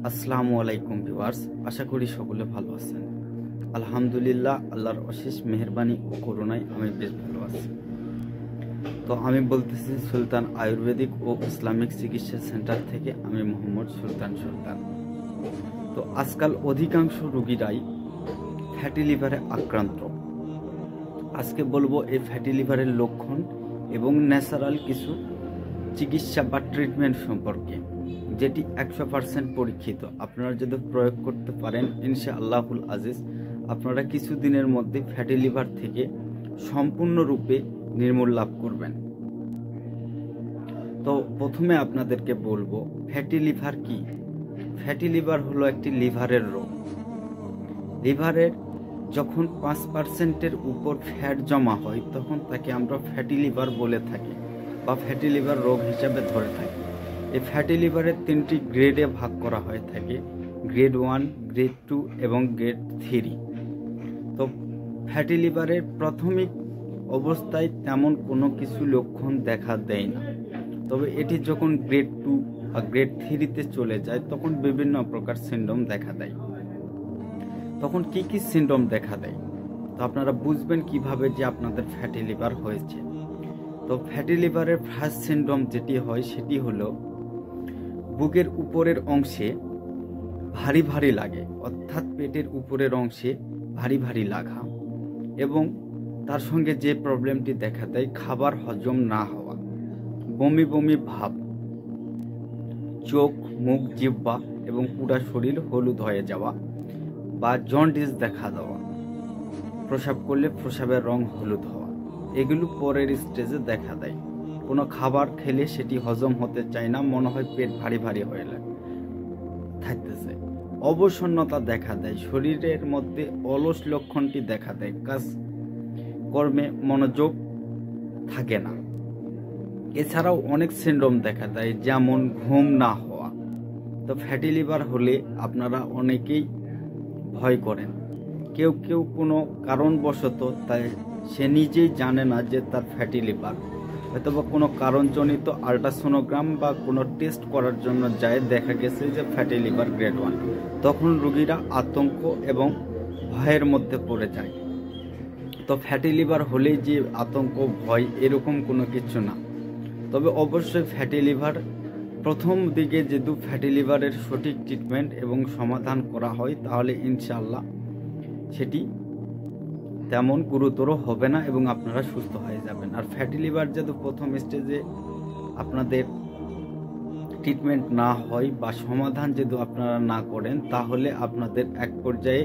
আসসালামু আলাইকুম ভিউয়ার্স, আশা করি সকলে ভালো আছেন। আলহামদুলিল্লাহ, আল্লাহর অশেষ মেহেরবানি ও করুণায় আমি বেশ ভালো আছি। তো আমি বলতেছি সুলতান আয়ুর্বেদিক ও ইসলামিক চিকিৎসা সেন্টার থেকে। আমি মোহাম্মদ সুলতান। তো আজকাল অধিকাংশ রোগীরাই ফ্যাটি লিভারে আক্রান্ত। আজকে বলবো এই ফ্যাটি লিভারের লক্ষণ এবং ন্যাচারাল কিছু চিকিৎসা বা ট্রিটমেন্ট সম্পর্কে, যেটি 100% পরীক্ষিত। আপনারা যদি প্রয়োগ করতে পারেন ইনশাআল্লাহুল আজিজ, আপনারা কিছুদিনের মধ্যে ফ্যাটি লিভার থেকে সম্পূর্ণরূপে নির্মূল লাভ করবেন। তো প্রথমে আপনাদেরকে বলবো ফ্যাটি লিভার কি। ফ্যাটি লিভার হলো একটি লিভারের রোগ। লিভারের যখন 5%-এর উপর ফ্যাট জমা হয় তখন তাকে আমরা ফ্যাটি লিভার বলে থাকি বা ফ্যাটি লিভার রোগ হিসাবে ধরে থাকি। এই ফ্যাটি লিভারের 3টি গ্রেডে ভাগ করা হয়ে থাকে, গ্রেড 1, গ্রেড 2 এবং গ্রেড 3। তো ফ্যাটি লিভারের প্রাথমিক অবস্থায় তেমন কোনো কিছু লক্ষণ দেখা দেয় না, তবে এটি যখন গ্রেড 2 বা গ্রেড 3-তে চলে যায় তখন বিভিন্ন প্রকার সিনড্রোম দেখা দেয়। তখন কি কি সিনড্রোম দেখা দেয় তো আপনারা বুঝবেন কিভাবে যে আপনাদের ফ্যাটি লিভার হয়েছে। তো ফ্যাটি লিভারের ফার্স্ট সিনড্রোম যেটি হয় সেটি হলো বুকের উপরের অংশে ভারী ভারী লাগে, অর্থাৎ পেটের উপরের অংশে ভারী ভারী লাগা, এবং তার সঙ্গে যে প্রবলেমটি দেখা দেয় খাবার হজম না হওয়া, বমি বমি ভাব, চোখ, মুখ, জিহ্বা এবং পুরা শরীর হলুদ হয়ে যাওয়া বা জন্ডিস দেখা দেওয়া, প্রস্রাব করলে প্রস্রাবের রং হলুদ হওয়া, এগুলো পরের স্টেজে দেখা দেয়। কোনো খাবার খেলে সেটি হজম হতে চায় না, মনে হয় পেট ভারী ভারী হয়ে থাকতেছে। অবসন্নতা দেখা দেয়, শরীরের মধ্যে অলস লক্ষণটি দেখা দেয়, কাজ কর্মে মনোযোগ থাকে না। এছাড়াও অনেক সিনড্রোম দেখা দেয়, যেমন ঘুম না হওয়া। তো ফ্যাটি লিভার হলে আপনারা অনেকেই ভয় করেন। কেউ কেউ কোনো কারণবশত তাই সে নিজেই জানে না যে তার ফ্যাটি লিভার, হয়তো বা কোনো কারণজনিত আল্ট্রাসোনোগ্রাম বা কোনো টেস্ট করার জন্য যায়, দেখা গেছে যে ফ্যাটি লিভার গ্রেড 1। তখন রোগীরা আতঙ্ক এবং ভয়ের মধ্যে পড়ে যায়। তো ফ্যাটি লিভার হলেই যে আতঙ্ক ভয় এরকম কোনো কিছু না, তবে অবশ্যই ফ্যাটি লিভার প্রথম দিকে যেহেতু ফ্যাটি লিভারের সঠিক ট্রিটমেন্ট এবং সমাধান করা হয় তাহলে ইনশাআল্লাহ সেটি তেমন গুরুতর হবে না এবং আপনারা সুস্থ হয়ে যাবেন। আর ফ্যাটি লিভার যেহেতু প্রথম স্টেজে আপনাদের ট্রিটমেন্ট না হয় বা সমাধান যেহেতু আপনারা না করেন, তাহলে আপনাদের এক পর্যায়ে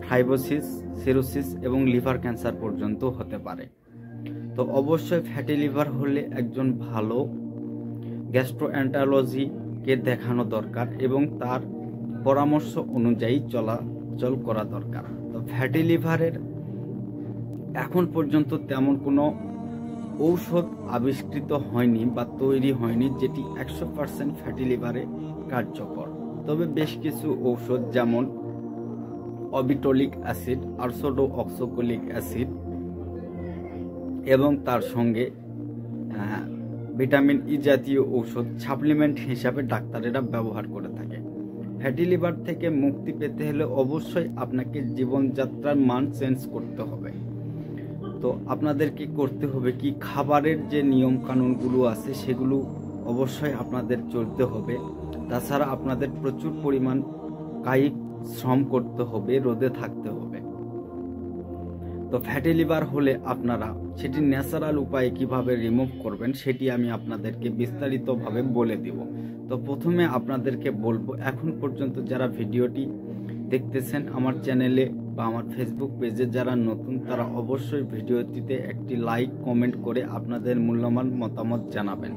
ফাইব্রোসিস, সিরোসিস এবং লিভার ক্যান্সার পর্যন্ত হতে পারে। তো অবশ্যই ফ্যাটি লিভার হলে একজন ভালো গ্যাস্ট্রোএন্টারোলজিকে দেখানো দরকার এবং তার পরামর্শ অনুযায়ী চলাচল করা দরকার। তো ফ্যাটি লিভারের এখন পর্যন্ত তেমন কোনো ঔষধ আবিষ্কৃত হয়নি বা তৈরি হয়নি যেটি 100% ফ্যাটি লিভারে কার্যকর। তবে বেশ কিছু ঔষধ যেমন অবিটলিক অ্যাসিড, আরসোডো অক্সোকোলিক অ্যাসিড এবং তার সঙ্গে ভিটামিন ই জাতীয় ঔষধ সাপ্লিমেন্ট হিসাবে ডাক্তারেরা ব্যবহার করে থাকে। ফ্যাটি লিভার থেকে মুক্তি পেতে হলে অবশ্যই আপনাকে জীবনযাত্রার মান চেঞ্জ করতে হবে। তো আপনাদেরকে করতে হবে কি, খাবারের যে নিয়ম কানুনগুলো আছে সেগুলো অবশ্যই আপনাদের চলতে হবে। তাছাড়া আপনাদের প্রচুর পরিমাণ কায়িক শ্রম করতে হবে, রোদে থাকতে হবে। তো ফ্যাটি লিভার হলে আপনারা সেটি ন্যাচারাল উপায়ে কিভাবে রিমুভ করবেন সেটি আমি আপনাদেরকে বিস্তারিতভাবে বলে দিব। তো প্রথমে আপনাদেরকে বলবো, এখন পর্যন্ত যারা ভিডিওটি দেখতেছেন আমার চ্যানেলে বা আমার ফেসবুক পেজে যারা নতুন, তারা অবশ্যই ভিডিওটিতে একটি লাইক, কমেন্ট করে আপনাদের মূল্যবান মতামত জানাবেন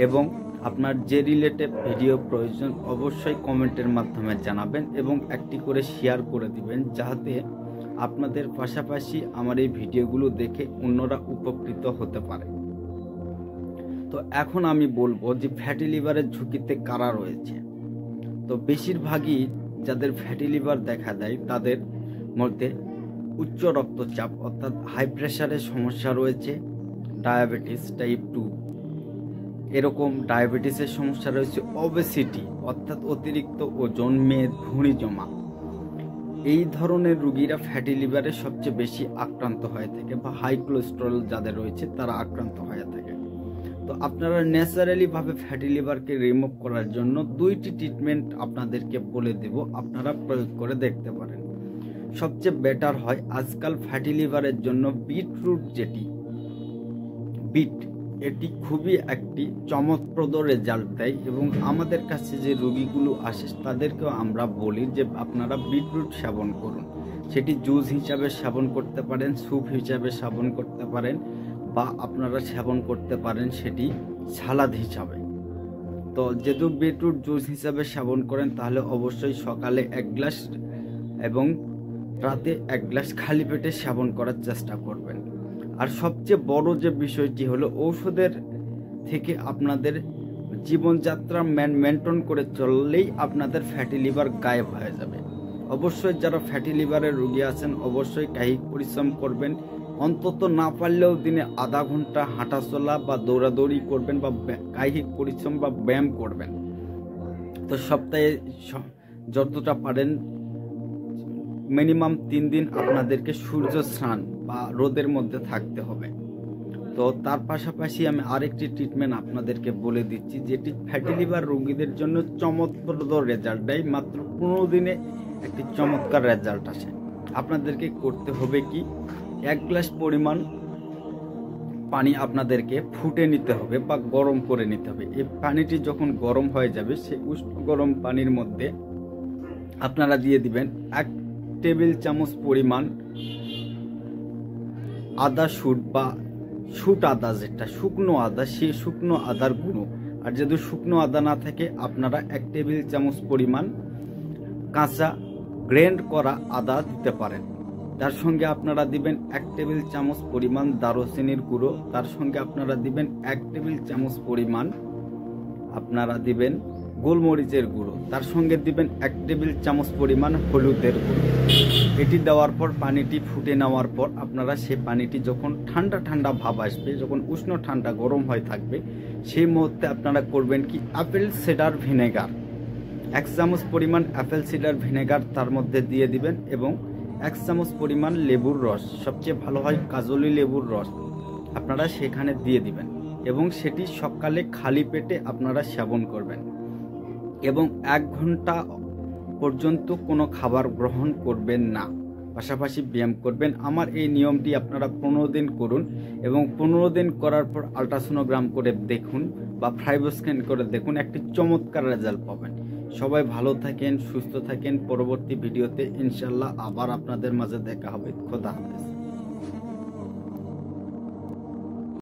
এবং আপনার যে রিলেটেড ভিডিও প্রয়োজন অবশ্যই কমেন্টের মাধ্যমে জানাবেন এবং একটি করে শেয়ার করে দিবেন, যাতে আপনাদের পাশাপাশি আমার এই ভিডিওগুলো দেখে অন্যরা উপকৃত হতে পারে। তো এখন আমি বলবো যে ফ্যাটি লিভারের ঝুঁকিতে কারা রয়েছে। তো বেশিরভাগই যাদের ফ্যাটি লিভার দেখা দেয় তাদের মধ্যে উচ্চ রক্তচাপ অর্থাৎ হাই প্রেশারের সমস্যা রয়েছে, ডায়াবেটিস টাইপ 2, এরকম ডায়াবেটিসের সমস্যা রয়েছে, ওবেসিটি অর্থাৎ অতিরিক্ত ওজন, মেদ, ভুঁড়ি জমা, এই ধরনের রোগীরা ফ্যাটি লিভারে সবচেয়ে বেশি আক্রান্ত হয়ে থাকে, বা হাই কোলেস্টেরল যাদের রয়েছে তারা আক্রান্ত হয়ে থাকে। তো আপনারা ন্যাচারালি ভাবে ফ্যাটি লিভারকে রিমুভ করার জন্য 2টি ট্রিটমেন্ট আপনাদেরকে বলে দেব, আপনারা প্রয়োগ করে দেখতে পারেন। সবচেয়ে বেটার হয় আজকাল ফ্যাটি লিভারের জন্য বিটরুট, বিট এটি খুবই একটি চমকপ্রদ রেজাল্ট দেয়, এবং আমাদের কাছে যে রোগীগুলো আসে তাদেরকেও আমরা বলি যে আপনারা বিটরুট সেবন করুন। সেটি জুস হিসাবে সেবন করতে পারেন, স্যুপ হিসাবে সেবন করতে পারেন, বা আপনারা সেবন করতে পারেন সেটি সালাদ হিসাবে। তো যেহেতু বিটরুট জুস হিসাবে সেবন করেন তাহলে অবশ্যই সকালে 1 গ্লাস এবং রাতে 1 গ্লাস খালি পেটে সেবন করার চেষ্টা করবেন। আর সবচেয়ে বড় যে বিষয়টি হলো, ঔষধের থেকে আপনাদের জীবনযাত্রা মেনটেন করে চললেই আপনাদের ফ্যাটি লিভার গায়েব হয়ে যাবে। অবশ্যই যারা ফ্যাটি লিভারের রোগী আছেন অবশ্যই কায়িক পরিশ্রম করবেন, অন্তত না পারলেও দিনে আধা ঘন্টা হাঁটাচলা বা দৌড়াদৌড়ি করবেন, বা কায়িক পরিশ্রম বা ব্যায়াম করবেন। তো সপ্তাহে যতটা পারেন মিনিমাম 3 দিন আপনাদেরকে সূর্য স্নান বা রোদের মধ্যে থাকতে হবে। তো তার পাশাপাশি আমি আরেকটি ট্রিটমেন্ট আপনাদেরকে বলে দিচ্ছি, যেটি ফ্যাটি লিভার রোগীদের জন্য চমৎপ্রদ রেজাল্ট দেয়। মাত্র 15 দিনে একটি চমৎকার রেজাল্ট আসে। আপনাদেরকে করতে হবে কি, 1 গ্লাস পরিমাণ পানি আপনাদেরকে ফুটে নিতে হবে বা গরম করে নিতে হবে। এই পানিটি যখন গরম হয়ে যাবে, সেই উষ্ণ গরম পানির মধ্যে আপনারা দিয়ে দিবেন 1 টেবিল চামচ পরিমাণ আদা শুট, বা শুট আদা, যেটা শুকনো আদা, সেই শুকনো আদার গুঁড়ো। আর যদি শুকনো আদা না থাকে আপনারা 1 টেবিল চামচ পরিমাণ কাঁচা গ্রেন্ড করা আদা দিতে পারেন। তার সঙ্গে আপনারা দিবেন 1 টেবিল চামচ পরিমাণ দারুচিনির গুঁড়ো, তার সঙ্গে আপনারা দিবেন 1 টেবিল চামচ পরিমাণ আপনারা দিবেন গোলমরিচের গুঁড়ো, তার সঙ্গে দিবেন 1 টেবিল চামচ পরিমাণ হলুদের গুঁড়ো। এটি দেওয়ার পর পানিটি ফুটে নেওয়ার পর আপনারা সেই পানিটি যখন ঠান্ডা ঠান্ডা ভাব আসবে, যখন উষ্ণ ঠান্ডা গরম হয়ে থাকবে, সেই মুহূর্তে আপনারা করবেন কি, অ্যাপেল সিডার ভিনেগার 1 চামচ পরিমাণ অ্যাপেল সিডার ভিনেগার তার মধ্যে দিয়ে দিবেন, এবং 1 চামচ পরিমাণ লেবুর রস, সবচেয়ে ভালো হয় কাজলি লেবুর রস, আপনারা সেখানে দিয়ে দিবেন, এবং সেটি সকালে খালি পেটে আপনারা সেবন করবেন, এবং 1 ঘন্টা পর্যন্ত কোনো খাবার গ্রহণ করবেন না, পাশাপাশি ব্যায়াম করবেন। আমার এই নিয়মটি আপনারা 15 দিন করুন, এবং 15 দিন করার পর আল্ট্রাসোনোগ্রাম করে দেখুন বা ফাইব্রো স্ক্যান করে দেখুন, একটি চমৎকার রেজাল্ট পাবেন। সবাই ভালো থাকেন, সুস্থ থাকেন। পরবর্তী ভিডিওতে ইনশাল্লাহ আবার আপনাদের মাঝে দেখা হবে। খোদা হাফেজ।